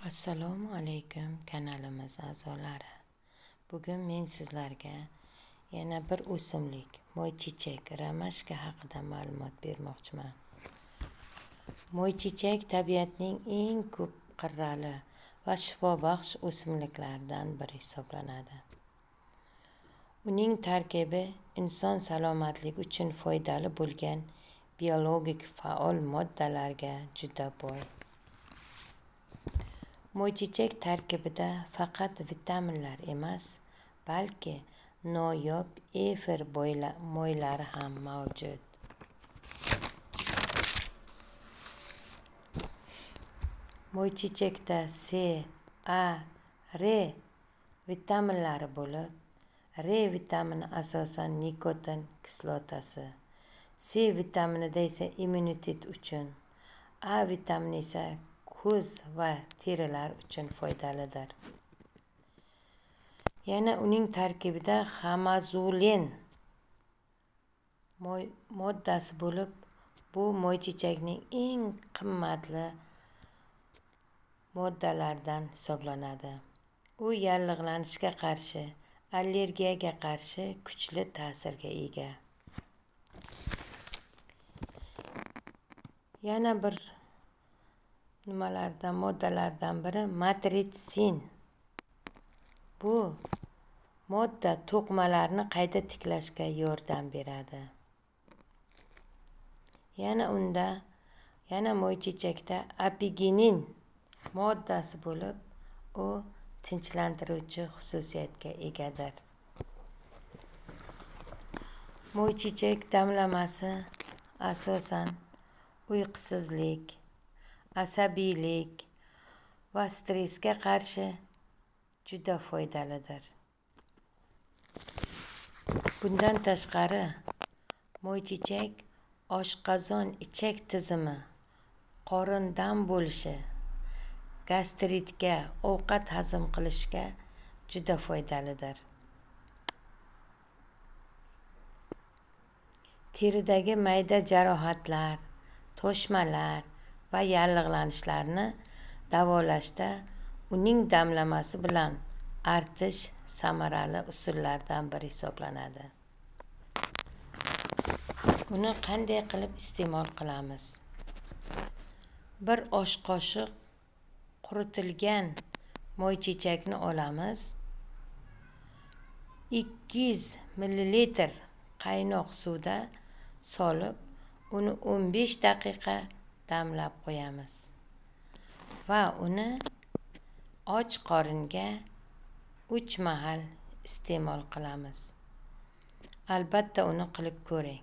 Assalomu alaykum kanalimiz a'zolari. Bugun men sizlarga yana bir o'simlik moychechak romashka haqida ma'lumot bermoqchiman. Moychechak tabiatning eng ko'p qirrali va shifobaxsh o'simliklaridan biri hisoblanadi. Uning tarkibi inson salomatligi uchun foydali bo'lgan biologik faol moddalarga juda boy. Moychechak tarkibida faqat vitaminlar emas, balki noyob efir moylari ham mavjud. Moychechakda C, A, R vitaminlari bo'lib, R vitamini asosan nikotin kislotasi, C vitaminida esa immunitet uchun, A vitamini esa ko'z va terilar uchun foydalidir. Yana uning tarkibida xamazulen moddasi bo'lib, bu moychechakning eng qimmatli moddalaridan hisoblanadi. U yallig'lanishga qarshi, allergiyaga qarshi kuchli ta'sirga ega. Yana bir moddalardan biri matritsin. Bu modda to'qimalarni qayta tiklashga yordam beradi. Yana moychechakda apiginin moddasi bo'lib, u tinchlantiruvchi xususiyatga egadir. Moychechak damlamasi asosan uyqusizlik, asabiylik va stressga qarshi juda foydalidir. Bundan tashqari, moychechak oshqozon ichak tizimi, qorin dam bo'lishi, gastritga, ovqat hazm qilishga juda foydalidir. Teridagi mayda jarohatlar, toshmalar va yallig'lanishlarni davolashda uning damlamasi bilan artish samarali usullardan biri hisoblanadi. Uni qanday qilib iste'mol qilamiz? Bir osh qoshiq quritilgan moychechakni olamiz. 200 ml qaynoq suvda solib, uni 15 daqiqa damlab qo'yamiz va uni och qoringa 3 mahal iste'mol qilamiz. Albatta uni qilib ko'ring.